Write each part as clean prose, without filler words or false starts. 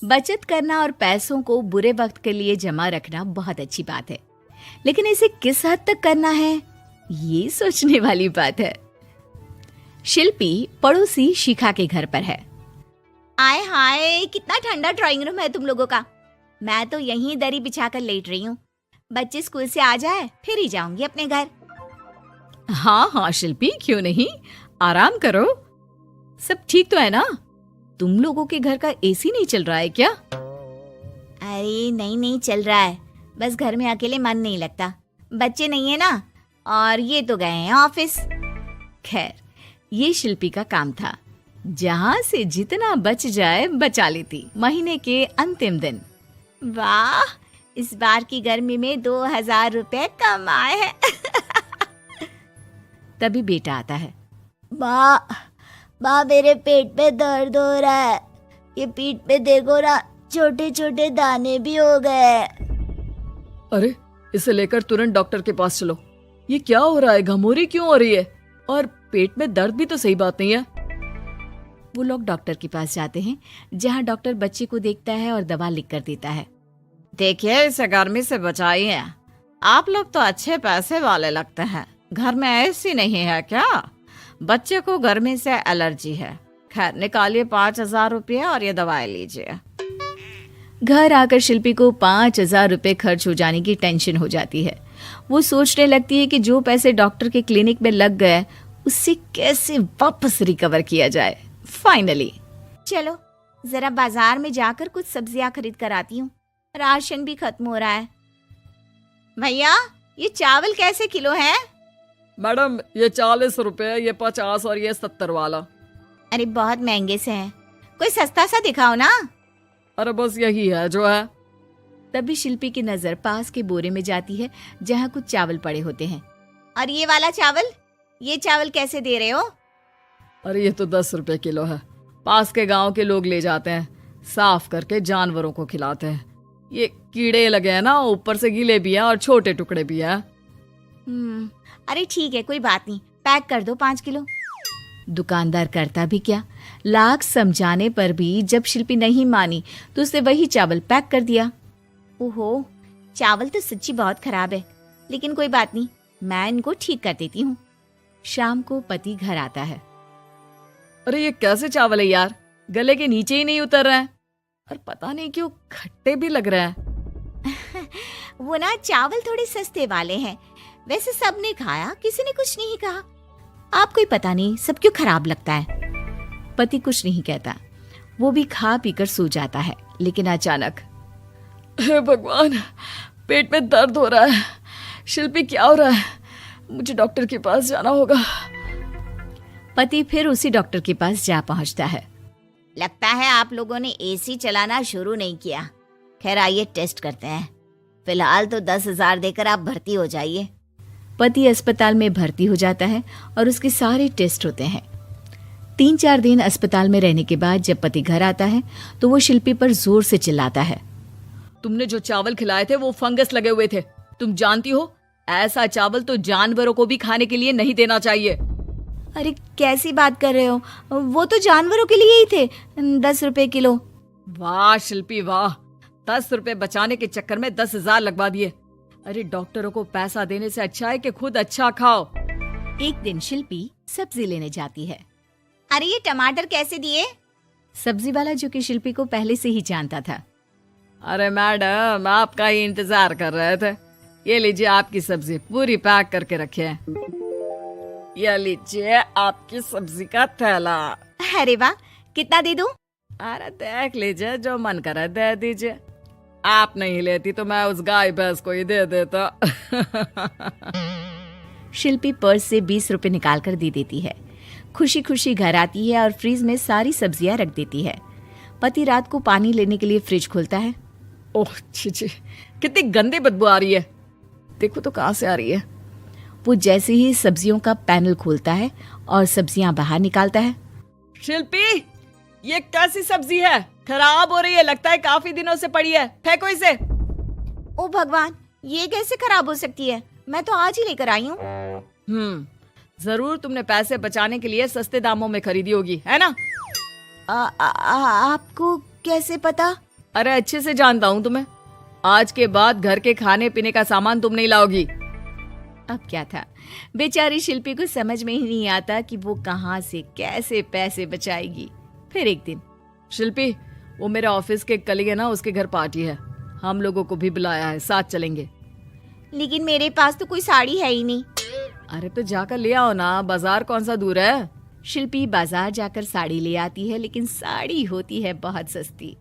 बचत करना और पैसों को बुरे वक्त के लिए जमा रखना बहुत अच्छी बात है, लेकिन इसे किस हद तक करना है, ये सोचने वाली बात है। शिल्पी पड़ोसी शिखा के घर पर है। आय हाय, कितना ठंडा ड्राइंग रूम है तुम लोगों का। मैं तो यहीं दरी बिछाकर लेट रही हूँ। बच्चे स्कूल से आ जाए फिर ही जाऊंगी अपने घर। हाँ हाँ शिल्पी, क्यों नहीं, आराम करो। सब ठीक तो है ना? तुम लोगों के घर का एसी नहीं चल रहा है क्या? अरे नहीं चल रहा है, बस घर में अकेले मन नहीं लगता। बच्चे नहीं है ना, और ये तो गए हैं ऑफिस। खैर, ये शिल्पी का काम था, जहां से जितना बच जाए बचा लेती। महीने के अंतिम दिन, वाह, इस बार की गर्मी में 2000 रुपए कम आए हैं। तभी बेटा आता है। माँ मेरे पेट में दर्द हो रहा है, ये पीठ पे देखो ना, छोटे छोटे दाने भी हो गए। अरे, इसे लेकर तुरंत डॉक्टर के पास चलो। ये क्या हो रहा है, घमोरी क्यों हो रही है? और पेट में दर्द भी तो सही बात नहीं है। वो लोग डॉक्टर के पास जाते हैं, जहाँ डॉक्टर बच्चे को देखता है और दवा लिख कर देता है। देखिए, इसे गर्मी से बचाइए। आप लोग तो अच्छे पैसे वाले लगते हैं, घर में ऐसी नहीं है क्या? बच्चे को गर्मी से एलर्जी है। खैर, निकालिए 5000 रुपये और ये दवाई लीजिए। घर आकर शिल्पी को 5000 रुपये खर्च हो जाने की टेंशन हो जाती है। वो सोचने लगती है कि जो पैसे डॉक्टर के क्लिनिक में लग गए, उससे कैसे वापस रिकवर किया जाए। फाइनली, चलो जरा बाजार में जाकर कुछ सब्जियां खरीद कर आती हूँ, राशन भी खत्म हो रहा है। भैया, ये चावल कैसे किलो है? मैडम, ये 40 रुपए, ये 50 और ये 70 वाला। अरे बहुत महंगे से हैं, कोई सस्ता सा दिखाओ ना। अरे बस यही है जो है। तभी शिल्पी की नजर पास के बोरे में जाती है, जहाँ कुछ चावल पड़े होते हैं। और ये वाला चावल, ये चावल कैसे दे रहे हो? अरे ये तो 10 रुपए किलो है, पास के गांव के लोग ले जाते हैं, साफ करके जानवरों को खिलाते हैं। ये कीड़े लगे हैं ना, ऊपर से गीले भी हैं और छोटे टुकड़े भी हैं। अरे ठीक है, कोई बात नहीं, पैक कर दो 5 किलो। दुकानदार करता भी क्या, लाख समझाने पर भी जब शिल्पी नहीं मानी तो उसने वही चावल पैक कर दिया। ओहो, चावल तो सच्ची बहुत खराब है, लेकिन कोई बात नहीं, मैं इनको ठीक कर देती हूँ। शाम को पति घर आता है। अरे ये कैसे चावल है यार, गले के नीचे ही नहीं उतर रहा है, और पता नहीं क्यों खट्टे भी लग रहा है। वो ना चावल थोड़े सस्ते वाले हैं, वैसे सबने खाया, किसी ने कुछ नहीं कहा। आपको ही पता नहीं सब क्यों खराब लगता है। पति कुछ नहीं कहता, वो भी खा पीकर सो जाता है। लेकिन अचानक, हे भगवान, पेट में दर्द हो रहा है। शिल्पी, क्या हो रहा है? मुझे डॉक्टर के पास जाना होगा। पति फिर उसी डॉक्टर के पास जा पहुंचता है। लगता है आप लोगों ने एसी चलाना शुरू नहीं किया। खैर, आइए टेस्ट करते हैं। फिलहाल तो 10,000 देकर आप भर्ती हो जाइए। पति अस्पताल में भर्ती हो जाता है और उसके सारे टेस्ट होते हैं। 3-4 दिन अस्पताल में रहने के बाद जब पति घर आता है तो वो शिल्पी पर जोर से चिल्लाता है। तुमने जो चावल खिलाए थे वो फंगस लगे हुए थे। तुम जानती हो, ऐसा चावल तो जानवरों को भी खाने के लिए नहीं देना चाहिए। अरे कैसी बात कर रहे हो, वो तो जानवरों के लिए ही थे, 10 रुपए किलो। वाह शिल्पी वाह, 10 रुपए बचाने के चक्कर में 10,000 लगवा दिए। अरे डॉक्टरों को पैसा देने से अच्छा है कि खुद अच्छा खाओ। एक दिन शिल्पी सब्जी लेने जाती है। अरे ये टमाटर कैसे दिए? सब्जी वाला, जो कि शिल्पी को पहले से ही जानता था। अरे मैडम, आपका ही इंतजार कर रहे थे। ये लीजिए आपकी सब्जी, पूरी पैक करके रखे है। ये लीजिए आपकी सब्जी का थैला। अरे वाह, कितना दे दूं? अरे देख लीजिए, जो मन करे दे दीजिए। आप नहीं लेती तो मैं उस गाय भैंस को ही दे देता। शिल्पी पर्स से 20 रुपए निकाल कर दे देती है। खुशी खुशी घर आती है और फ्रिज में सारी सब्जियां रख देती है। पति रात को पानी लेने के लिए फ्रिज खोलता है। ओह छी, कितनी गंदी बदबू आ रही है। देखो तो कहाँ से आ रही है। वो जैसे ही सब्जियों का पैनल खोलता है और सब्जियां बाहर निकालता है। शिल्पी, ये कैसी सब्जी है? खराब हो रही है, लगता है काफी दिनों से पड़ी है। फेंको इसे। ओ भगवान, ये कैसे खराब हो सकती है? मैं तो आज ही लेकर आई हूँ। जरूर तुमने पैसे बचाने के लिए सस्ते दामों में खरीदी होगी, है ना? आपको कैसे पता? अरे अच्छे से जानता हूँ तुम्हें। आज के बाद घर के खाने पीने का सामान तुम नहीं लाओगी। अब क्या था, बेचारी शिल्पी को समझ में ही नहीं आता कि वो कहाँ से कैसे पैसे बचाएगी। फिर एक दिन, शिल्पी, वो मेरे ऑफिस के कलीग है ना, उसके घर पार्टी है, हम लोगों को भी बुलाया है, साथ चलेंगे। लेकिन मेरे पास तो कोई साड़ी है ही नहीं। अरे तो जाकर ले आओ ना, बाजार कौन सा दूर है। शिल्पी बाजार जाकर साड़ी ले आती है, लेकिन साड़ी होती है बहुत सस्ती।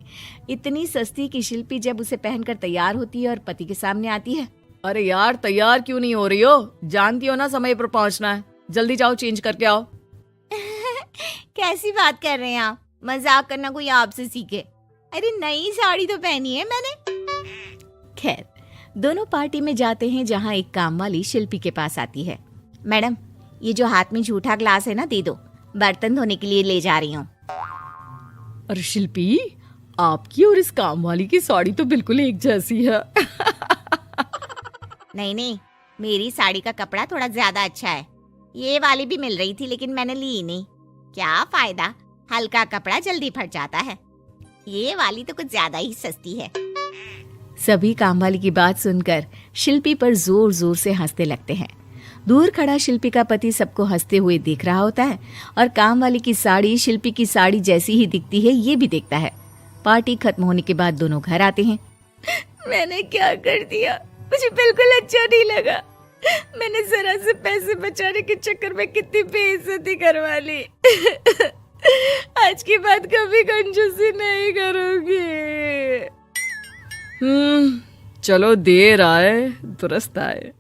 इतनी सस्ती कि शिल्पी जब उसे पहनकर तैयार होती है और पति के सामने आती है। अरे यार, तैयार क्यों नहीं हो रही हो? जानती हो ना समय पर पहुंचना है। जल्दी जाओ, चेंज करके आओ। कैसी बात कर रहे हैं आप? मजाक करना कोई आपसे सीखे। अरे नई साड़ी तो पहनी है मैंने। खैर, दोनों पार्टी में जाते हैं, जहाँ एक काम वाली शिल्पी के पास आती है। मैडम, ये जो हाथ में झूठा ग्लास है ना, दे दो, बर्तन धोने के लिए ले जा रही हूँ। अरे शिल्पी, आपकी और इस काम वाली की साड़ी तो बिल्कुल एक जैसी है। नहीं नहीं, मेरी साड़ी का कपड़ा थोड़ा ज्यादा अच्छा है। ये वाली भी मिल रही थी लेकिन मैंने ली नहीं। क्या फायदा, हल्का कपड़ा जल्दी फट जाता है। ये वाली तो कुछ ज्यादा ही सस्ती है। सभी काम वाली की बात सुनकर शिल्पी पर जोर जोर से हंसने लगते हैं। दूर खड़ा शिल्पी का पति सबको हंसते हुए देख रहा होता है और काम वाली की साड़ी शिल्पी की साड़ी जैसी ही दिखती है ये भी देखता है। पार्टी खत्म होने के बाद दोनों घर आते हैं। मैंने क्या कर दिया, मुझे बिल्कुल अच्छा नहीं लगा। मैंने जरा से पैसे बचाने के चक्कर में कितनी बेइज्जती करवा ली। आज के बाद कभी कंजूसी नहीं करूंगी। चलो, देर आए दुरुस्त आए।